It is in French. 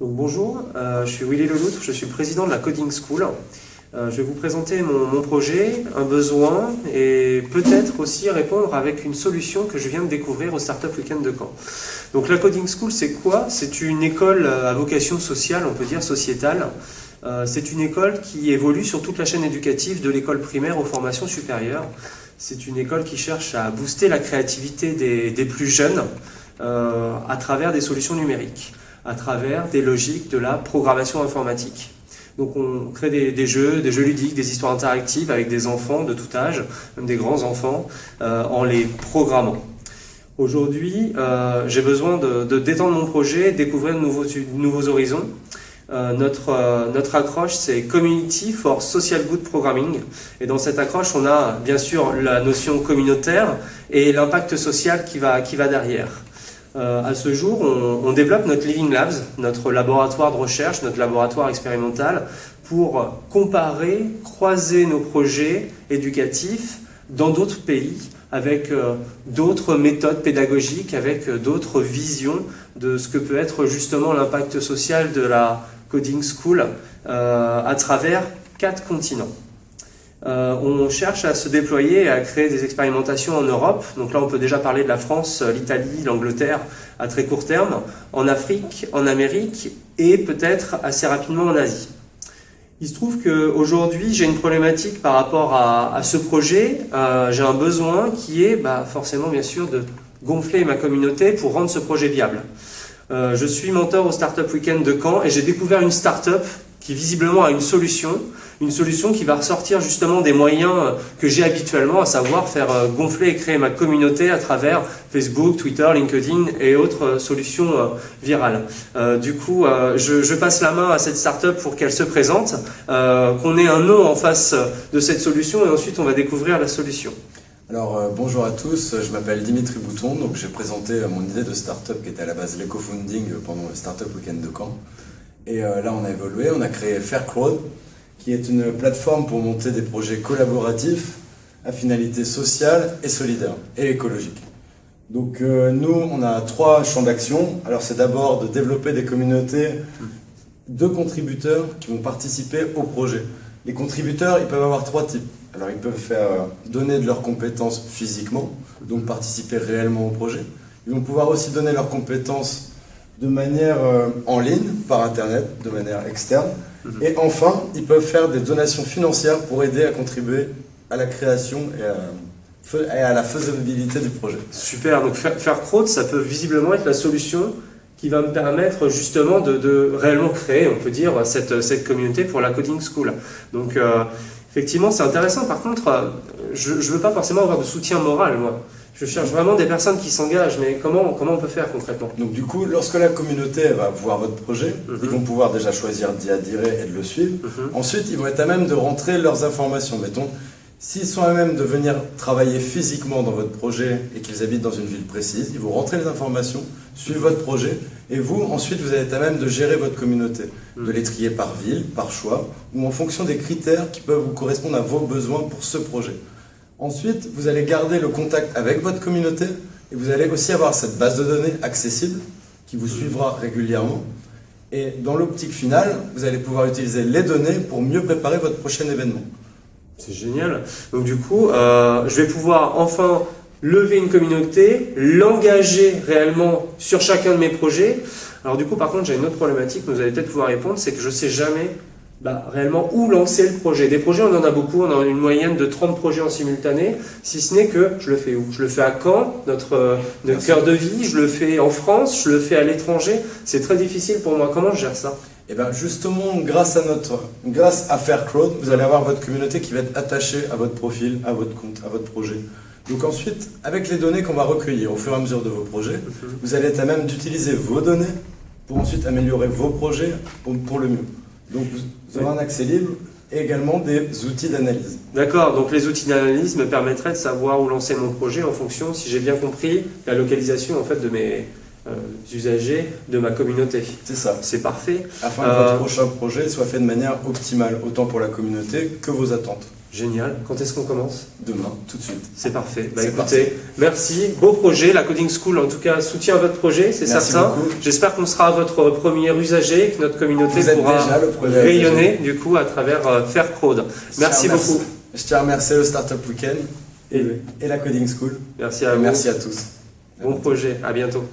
Donc bonjour, je suis Willy Leloutre, je suis président de la Coding School. Je vais vous présenter mon projet, un besoin et peut-être aussi répondre avec une solution que je viens de découvrir au Startup Weekend de Caen. Donc la Coding School, c'est quoi? C'est une école à vocation sociale, on peut dire sociétale. C'est une école qui évolue sur toute la chaîne éducative de l'école primaire aux formations supérieures. C'est une école qui cherche à booster la créativité des plus jeunes à travers des solutions numériques, à travers des logiques de la programmation informatique. Donc on crée des jeux ludiques, des histoires interactives avec des enfants de tout âge, même des grands enfants, en les programmant. Aujourd'hui, j'ai besoin de détendre mon projet, découvrir de nouveaux horizons. Notre accroche, c'est Community for Social Good Programming. Et dans cette accroche, on a bien sûr la notion communautaire et l'impact social qui va derrière. À ce jour, on développe notre Living Labs, notre laboratoire de recherche, notre laboratoire expérimental, pour comparer, croiser nos projets éducatifs dans d'autres pays, avec d'autres méthodes pédagogiques, avec d'autres visions de ce que peut être justement l'impact social de la Coding School à travers 4 continents. On cherche à se déployer et à créer des expérimentations en Europe. Donc là, on peut déjà parler de la France, l'Italie, l'Angleterre à très court terme, en Afrique, en Amérique et peut-être assez rapidement en Asie. Il se trouve qu'aujourd'hui, j'ai une problématique par rapport à ce projet. J'ai un besoin qui est forcément, bien sûr, de gonfler ma communauté pour rendre ce projet viable. Je suis mentor au Startup Weekend de Caen et j'ai découvert une startup qui visiblement a une solution qui va ressortir justement des moyens que j'ai habituellement, à savoir faire gonfler et créer ma communauté à travers Facebook, Twitter, LinkedIn et autres solutions virales. Du coup, je passe la main à cette startup pour qu'elle se présente, qu'on ait un nom en face de cette solution et ensuite on va découvrir la solution. Alors bonjour à tous, je m'appelle Dimitri Bouton, donc j'ai présenté mon idée de startup qui était à la base l'Eco-Founding pendant le Startup Weekend de Caen. Et là on a évolué, on a créé Faircrowd, qui est une plateforme pour monter des projets collaboratifs à finalité sociale et solidaire et écologique. Donc nous on a 3 champs d'action. Alors c'est d'abord de développer des communautés de contributeurs qui vont participer au projet. Les contributeurs, ils peuvent avoir 3 types. Alors ils peuvent donner de leurs compétences physiquement, donc participer réellement au projet. Ils vont pouvoir aussi donner leurs compétences de manière en ligne, par internet, de manière externe. Et enfin, ils peuvent faire des donations financières pour aider à contribuer à la création et à la faisabilité du projet. Super, donc Faircrowd, ça peut visiblement être la solution qui va me permettre justement de réellement créer, on peut dire, cette communauté pour la Coding School. Donc effectivement, c'est intéressant. Par contre, je ne veux pas forcément avoir de soutien moral, moi. Je cherche vraiment des personnes qui s'engagent, mais comment on peut faire concrètement? Donc du coup, lorsque la communauté va voir votre projet, ils vont pouvoir déjà choisir d'y adhérer et de le suivre. Ensuite, ils vont être à même de rentrer leurs informations. Mettons, s'ils sont à même de venir travailler physiquement dans votre projet et qu'ils habitent dans une ville précise, ils vont rentrer les informations, suivre votre projet, et vous, ensuite, vous allez être à même de gérer votre communauté, de les trier par ville, par choix, ou en fonction des critères qui peuvent vous correspondre à vos besoins pour ce projet. Ensuite, vous allez garder le contact avec votre communauté et vous allez aussi avoir cette base de données accessible qui vous suivra régulièrement. Et dans l'optique finale, vous allez pouvoir utiliser les données pour mieux préparer votre prochain événement. C'est génial. Donc du coup, je vais pouvoir enfin lever une communauté, l'engager réellement sur chacun de mes projets. Alors du coup, par contre, j'ai une autre problématique, vous allez peut-être pouvoir répondre, c'est que je ne sais jamais réellement où lancer le projet. Des projets, on en a beaucoup, on a une moyenne de 30 projets en simultané, si ce n'est que je le fais où? Je le fais à Caen, notre cœur de vie, je le fais en France, je le fais à l'étranger. C'est très difficile pour moi. Comment je gère ça? Et bien justement, grâce à Faircrowd, vous allez avoir votre communauté qui va être attachée à votre profil, à votre compte, à votre projet. Donc ensuite, avec les données qu'on va recueillir au fur et à mesure de vos projets, vous allez être à même d'utiliser vos données pour ensuite améliorer vos projets pour le mieux. Donc vous aurez un accès libre et également des outils d'analyse. D'accord, donc les outils d'analyse me permettraient de savoir où lancer mon projet en fonction, si j'ai bien compris, la localisation en fait de mes usagers, de ma communauté. C'est ça. C'est parfait. Afin que votre prochain projet soit fait de manière optimale, autant pour la communauté que vos attentes. Génial. Quand est-ce qu'on commence? Demain, tout de suite. C'est parfait. Bah, C'est écoutez, merci. Beau projet. La Coding School, en tout cas, soutient votre projet, c'est Merci certain. beaucoup. J'espère qu'on sera votre premier usager, que notre communauté Vous êtes pourra déjà le premier rayonner du coup à travers Faircrowd. Merci beaucoup. Je tiens à remercier le Startup Weekend et la Coding School. Merci à Et vous. merci à tous. Bon projet. À bientôt.